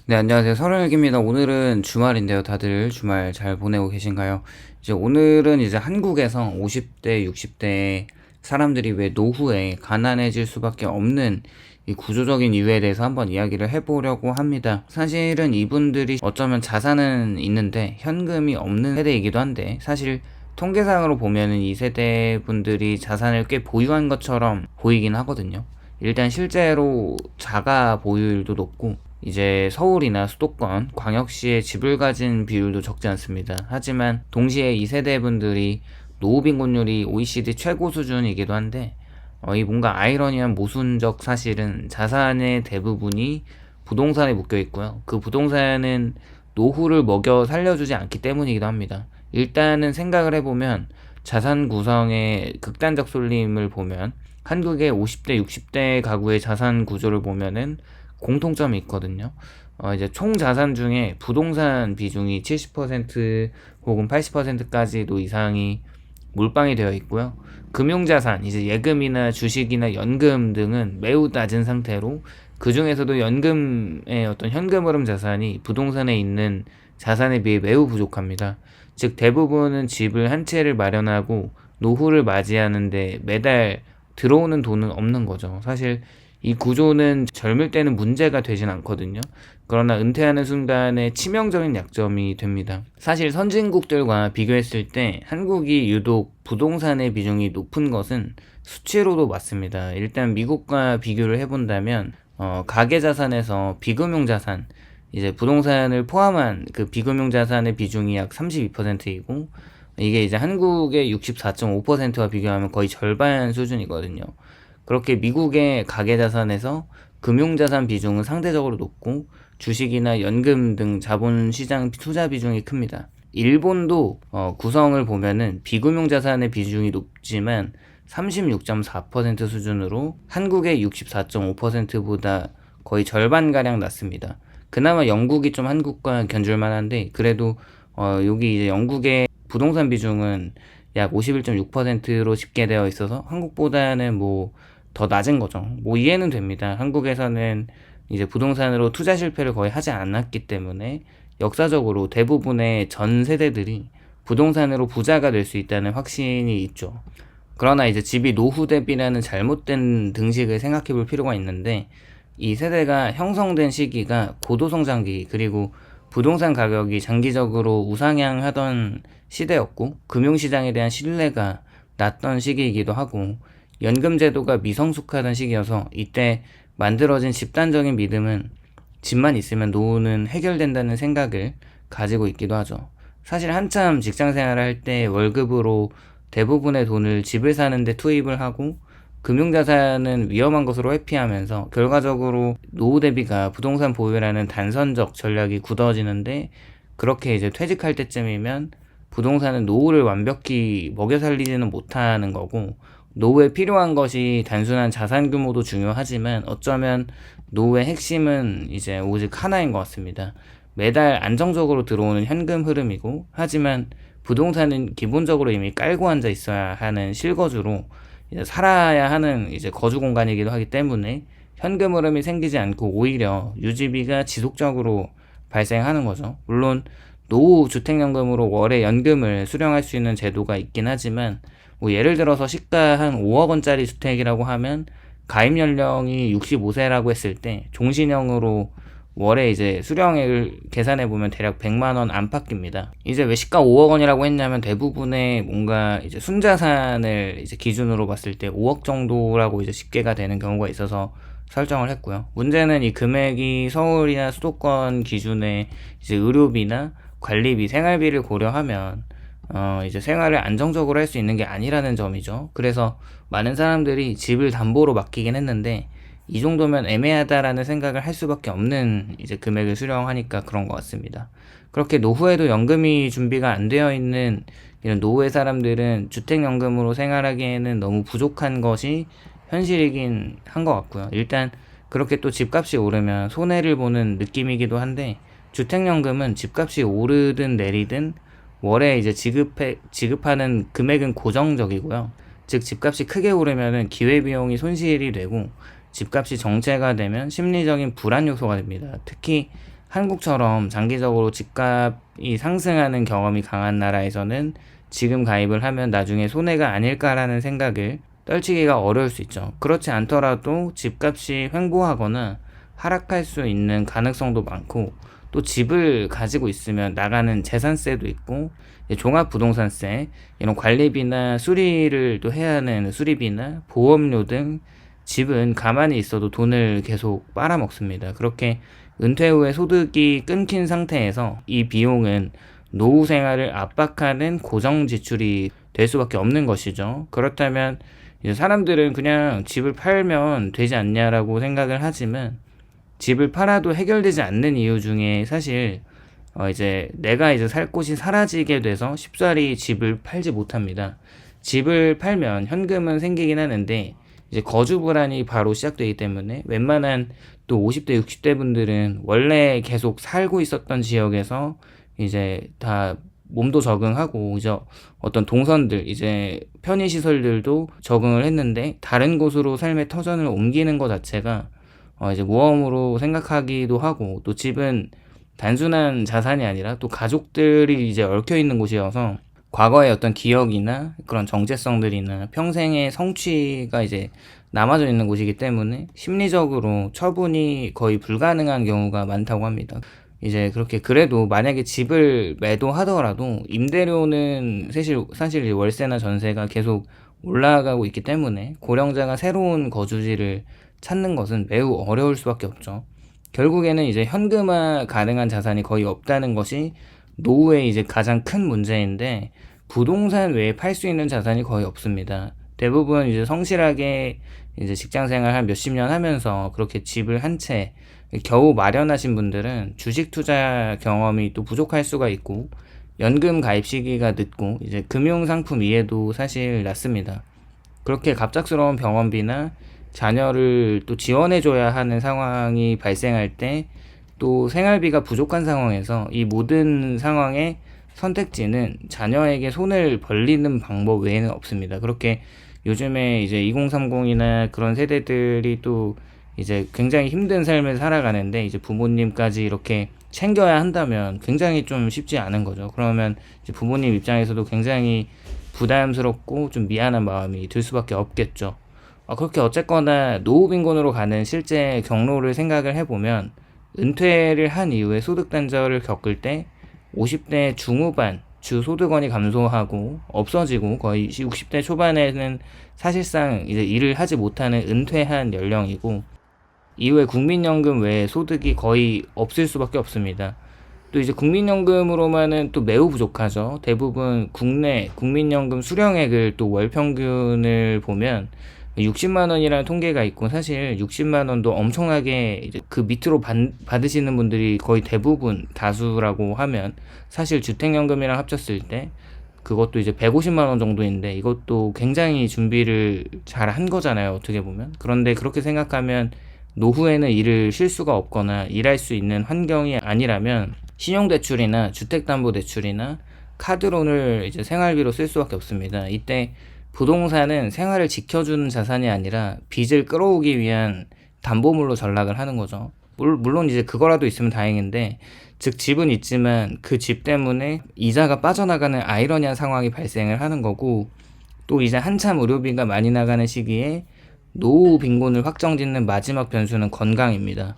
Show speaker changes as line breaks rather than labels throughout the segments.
네, 안녕하세요. 서른일기입니다. 오늘은 주말인데요. 다들 주말 잘 보내고 계신가요? 이제 오늘은 이제 한국에서 50대, 60대 사람들이 왜 노후에 가난해질 수밖에 없는 이 구조적인 이유에 대해서 한번 이야기를 해보려고 합니다. 사실은 이분들이 어쩌면 자산은 있는데 현금이 없는 세대이기도 한데, 사실 통계상으로 보면은 이 세대 분들이 자산을 꽤 보유한 것처럼 보이긴 하거든요. 일단 실제로 자가 보유율도 높고, 이제 서울이나 수도권, 광역시에 집을 가진 비율도 적지 않습니다. 하지만 동시에 이 세대분들이 노후 빈곤율이 OECD 최고 수준이기도 한데, 이 뭔가 아이러니한 모순적 사실은 자산의 대부분이 부동산에 묶여 있고요. 그 부동산은 노후를 먹여 살려주지 않기 때문이기도 합니다. 일단은 생각을 해보면 자산 구성의 극단적 쏠림을 보면 한국의 50대, 60대 가구의 자산 구조를 보면은 공통점이 있거든요. 이제 총 자산 중에 부동산 비중이 70% 혹은 80%까지도 이상이 몰빵이 되어 있고요. 금융자산, 이제 예금이나 주식이나 연금 등은 매우 낮은 상태로, 그 중에서도 연금의 어떤 현금 흐름 자산이 부동산에 있는 자산에 비해 매우 부족합니다. 즉 대부분은 집을 한 채를 마련하고 노후를 맞이하는데 매달 들어오는 돈은 없는 거죠. 사실 이 구조는 젊을 때는 문제가 되진 않거든요. 그러나 은퇴하는 순간에 치명적인 약점이 됩니다. 사실 선진국들과 비교했을 때 한국이 유독 부동산의 비중이 높은 것은 수치로도 맞습니다. 일단 미국과 비교를 해본다면 가계자산에서 비금융자산, 이제 부동산을 포함한 그 비금융자산의 비중이 약 32%이고, 이게 이제 한국의 64.5%와 비교하면 거의 절반 수준이거든요. 그렇게 미국의 가계자산에서 금융자산 비중은 상대적으로 높고, 주식이나 연금 등 자본시장 투자 비중이 큽니다. 일본도 구성을 보면은 비금융자산의 비중이 높지만 36.4% 수준으로 한국의 64.5%보다 거의 절반가량 낮습니다. 그나마 영국이 좀 한국과 견줄만 한데, 그래도 여기 이제 영국의 부동산 비중은 약 51.6%로 집계되어 있어서 한국보다는 뭐 더 낮은 거죠. 뭐 이해는 됩니다. 한국에서는 이제 부동산으로 투자 실패를 거의 하지 않았기 때문에 역사적으로 대부분의 전 세대들이 부동산으로 부자가 될 수 있다는 확신이 있죠. 그러나 이제 집이 노후 대비라는 잘못된 등식을 생각해 볼 필요가 있는데, 이 세대가 형성된 시기가 고도성장기, 그리고 부동산 가격이 장기적으로 우상향하던 시대였고, 금융시장에 대한 신뢰가 낮던 시기이기도 하고, 연금 제도가 미성숙하던 시기여서 이때 만들어진 집단적인 믿음은 집만 있으면 노후는 해결된다는 생각을 가지고 있기도 하죠. 사실 한참 직장 생활을 할 때 월급으로 대부분의 돈을 집을 사는데 투입을 하고, 금융자산은 위험한 것으로 회피하면서 결과적으로 노후 대비가 부동산 보유라는 단선적 전략이 굳어지는데, 그렇게 이제 퇴직할 때쯤이면 부동산은 노후를 완벽히 먹여 살리지는 못하는 거고, 노후에 필요한 것이 단순한 자산 규모도 중요하지만 어쩌면 노후의 핵심은 이제 오직 하나인 것 같습니다. 매달 안정적으로 들어오는 현금 흐름이고, 하지만 부동산은 기본적으로 이미 깔고 앉아 있어야 하는 실거주로 이제 살아야 하는 이제 거주 공간이기도 하기 때문에 현금 흐름이 생기지 않고 오히려 유지비가 지속적으로 발생하는 거죠. 물론 노후 주택연금으로 월에 연금을 수령할 수 있는 제도가 있긴 하지만, 뭐 예를 들어서 시가 한 5억 원짜리 주택이라고 하면 가입 연령이 65세라고 했을 때 종신형으로 월에 이제 수령액을 계산해 보면 대략 100만 원 안팎입니다. 이제 왜 시가 5억 원이라고 했냐면 대부분의 뭔가 이제 순자산을 이제 기준으로 봤을 때 5억 정도라고 이제 집계가 되는 경우가 있어서 설정을 했고요. 문제는 이 금액이 서울이나 수도권 기준의 이제 의료비나 관리비, 생활비를 고려하면 이제 생활을 안정적으로 할 수 있는 게 아니라는 점이죠. 그래서 많은 사람들이 집을 담보로 맡기긴 했는데, 이 정도면 애매하다라는 생각을 할 수밖에 없는 이제 금액을 수령하니까 그런 것 같습니다. 그렇게 노후에도 연금이 준비가 안 되어 있는 이런 노후의 사람들은 주택연금으로 생활하기에는 너무 부족한 것이 현실이긴 한 것 같고요. 일단 그렇게 또 집값이 오르면 손해를 보는 느낌이기도 한데, 주택연금은 집값이 오르든 내리든 월에 이제 지급하는 금액은 고정적이고요. 즉 집값이 크게 오르면은 기회비용이 손실이 되고, 집값이 정체가 되면 심리적인 불안 요소가 됩니다. 특히 한국처럼 장기적으로 집값이 상승하는 경험이 강한 나라에서는 지금 가입을 하면 나중에 손해가 아닐까라는 생각을 떨치기가 어려울 수 있죠. 그렇지 않더라도 집값이 횡보하거나 하락할 수 있는 가능성도 많고, 또 집을 가지고 있으면 나가는 재산세도 있고, 종합부동산세, 이런 관리비나 수리를 또 해야 하는 수리비나 보험료 등 집은 가만히 있어도 돈을 계속 빨아먹습니다. 그렇게 은퇴 후에 소득이 끊긴 상태에서 이 비용은 노후 생활을 압박하는 고정 지출이 될 수밖에 없는 것이죠. 그렇다면 이제 사람들은 그냥 집을 팔면 되지 않냐라고 생각을 하지만, 집을 팔아도 해결되지 않는 이유 중에 사실 이제 내가 이제 살 곳이 사라지게 돼서 쉽사리 집을 팔지 못합니다. 집을 팔면 현금은 생기긴 하는데 이제 거주 불안이 바로 시작되기 때문에 웬만한 또 50대, 60대 분들은 원래 계속 살고 있었던 지역에서 이제 다 몸도 적응하고 이제 어떤 동선들, 이제 편의시설들도 적응을 했는데 다른 곳으로 삶의 터전을 옮기는 것 자체가 이제 모험으로 생각하기도 하고, 또 집은 단순한 자산이 아니라 또 가족들이 이제 얽혀 있는 곳이어서 과거의 어떤 기억이나 그런 정체성들이나 평생의 성취가 이제 남아져 있는 곳이기 때문에 심리적으로 처분이 거의 불가능한 경우가 많다고 합니다. 이제 그렇게 그래도 만약에 집을 매도하더라도 임대료는 사실 월세나 전세가 계속 올라가고 있기 때문에 고령자가 새로운 거주지를 찾는 것은 매우 어려울 수밖에 없죠. 결국에는 이제 현금화 가능한 자산이 거의 없다는 것이 노후의 이제 가장 큰 문제인데, 부동산 외에 팔 수 있는 자산이 거의 없습니다. 대부분 이제 성실하게 이제 직장 생활 한 몇십 년 하면서 그렇게 집을 한 채 겨우 마련하신 분들은 주식 투자 경험이 또 부족할 수가 있고, 연금 가입 시기가 늦고 이제 금융 상품 이해도 사실 낮습니다. 그렇게 갑작스러운 병원비나 자녀를 또 지원해줘야 하는 상황이 발생할 때, 또 생활비가 부족한 상황에서 이 모든 상황의 선택지는 자녀에게 손을 벌리는 방법 외에는 없습니다. 그렇게 요즘에 이제 2030이나 그런 세대들이 또 이제 굉장히 힘든 삶을 살아가는데, 이제 부모님까지 이렇게 챙겨야 한다면 굉장히 좀 쉽지 않은 거죠. 그러면 이제 부모님 입장에서도 굉장히 부담스럽고 좀 미안한 마음이 들 수밖에 없겠죠. 그렇게 어쨌거나 노후 빈곤으로 가는 실제 경로를 생각을 해보면, 은퇴를 한 이후에 소득 단절을 겪을 때 50대 중후반 주 소득원이 감소하고 없어지고, 거의 60대 초반에는 사실상 이제 일을 하지 못하는 은퇴한 연령이고, 이후에 국민연금 외에 소득이 거의 없을 수밖에 없습니다. 또 이제 국민연금으로만은 또 매우 부족하죠. 대부분 국내 국민연금 수령액을 또 월 평균을 보면 60만 원이라는 통계가 있고, 사실 60만 원도 엄청나게 이제 그 밑으로 받으시는 분들이 거의 대부분 다수라고 하면, 사실 주택연금이랑 합쳤을 때 그것도 이제 150만 원 정도인데, 이것도 굉장히 준비를 잘 한 거잖아요, 어떻게 보면. 그런데 그렇게 생각하면 노후에는 일을 쉴 수가 없거나 일할 수 있는 환경이 아니라면 신용대출이나 주택담보대출이나 카드론을 이제 생활비로 쓸 수밖에 없습니다. 이때 부동산은 생활을 지켜주는 자산이 아니라 빚을 끌어오기 위한 담보물로 전락을 하는 거죠. 물론 이제 그거라도 있으면 다행인데, 즉 집은 있지만 그 집 때문에 이자가 빠져나가는 아이러니한 상황이 발생을 하는 거고, 또 이제 한참 의료비가 많이 나가는 시기에 노후 빈곤을 확정짓는 마지막 변수는 건강입니다.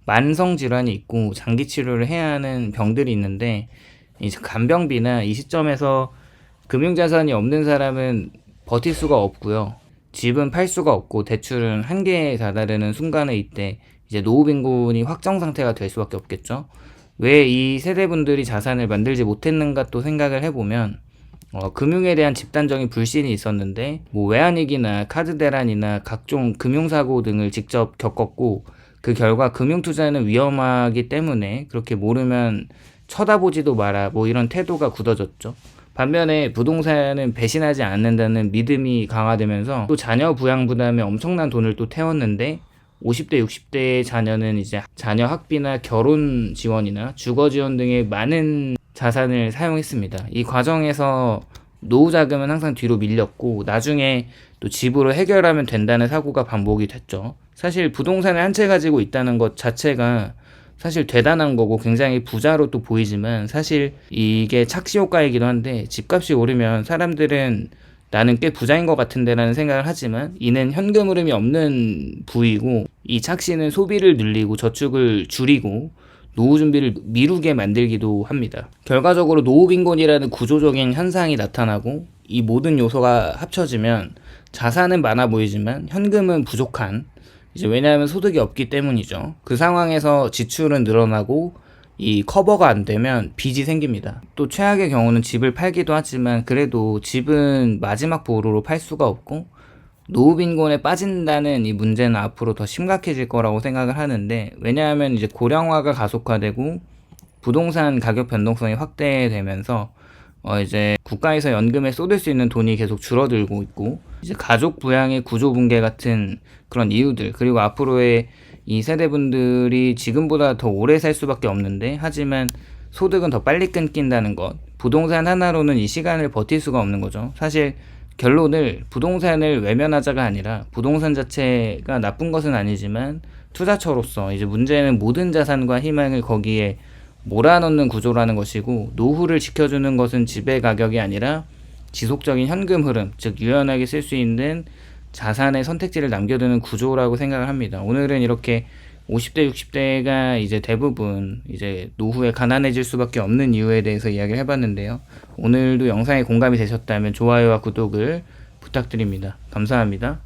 만성 질환이 있고 장기 치료를 해야 하는 병들이 있는데, 이제 간병비나 이 시점에서 금융자산이 없는 사람은 버틸 수가 없고요. 집은 팔 수가 없고 대출은 한계에 다다르는 순간에 이때 이제 노후 빈곤이 확정 상태가 될 수밖에 없겠죠. 왜 이 세대분들이 자산을 만들지 못했는가 또 생각을 해보면, 금융에 대한 집단적인 불신이 있었는데, 뭐 외환위기나 카드 대란이나 각종 금융사고 등을 직접 겪었고, 그 결과 금융투자는 위험하기 때문에 그렇게 모르면 쳐다보지도 마라, 뭐 이런 태도가 굳어졌죠. 반면에 부동산은 배신하지 않는다는 믿음이 강화되면서 또 자녀 부양 부담에 엄청난 돈을 또 태웠는데, 50대, 60대의 자녀는 이제 자녀 학비나 결혼 지원이나 주거 지원 등의 많은 자산을 사용했습니다. 이 과정에서 노후 자금은 항상 뒤로 밀렸고, 나중에 또 집으로 해결하면 된다는 사고가 반복이 됐죠. 사실 부동산을 한 채 가지고 있다는 것 자체가 사실 대단한 거고 굉장히 부자로 또 보이지만 사실 이게 착시 효과이기도 한데 집값이 오르면 사람들은 나는 꽤 부자인 것 같은데 라는 생각을 하지만 이는 현금 흐름이 없는 부위고 이 착시는 소비를 늘리고 저축을 줄이고 노후 준비를 미루게 만들기도 합니다. 결과적으로 노후 빈곤이라는 구조적인 현상이 나타나고 이 모든 요소가 합쳐지면 자산은 많아 보이지만 현금은 부족한 이제 왜냐하면 소득이 없기 때문이죠. 그 상황에서 지출은 늘어나고 이 커버가 안 되면 빚이 생깁니다. 또 최악의 경우는 집을 팔기도 하지만 그래도 집은 마지막 보루로 팔 수가 없고 노후 빈곤에 빠진다는 이 문제는 앞으로 더 심각해질 거라고 생각을 하는데 왜냐하면 이제 고령화가 가속화되고 부동산 가격 변동성이 확대되면서 이제 국가에서 연금에 쏟을 수 있는 돈이 계속 줄어들고 있고 이제 가족 부양의 구조 붕괴 같은 그런 이유들 그리고 앞으로의 이 세대분들이 지금보다 더 오래 살 수밖에 없는데 하지만 소득은 더 빨리 끊긴다는 것 부동산 하나로는 이 시간을 버틸 수가 없는 거죠. 사실 결론을 부동산을 외면하자가 아니라 부동산 자체가 나쁜 것은 아니지만 투자처로서 이제 문제는 모든 자산과 희망을 거기에 몰아넣는 구조라는 것이고 노후를 지켜주는 것은 지배 가격이 아니라 지속적인 현금 흐름, 즉 유연하게 쓸 수 있는 자산의 선택지를 남겨두는 구조라고 생각을 합니다. 오늘은 이렇게 50대, 60대가 이제 대부분 이제 노후에 가난해질 수밖에 없는 이유에 대해서 이야기를 해봤는데요. 오늘도 영상에 공감이 되셨다면 좋아요와 구독을 부탁드립니다. 감사합니다.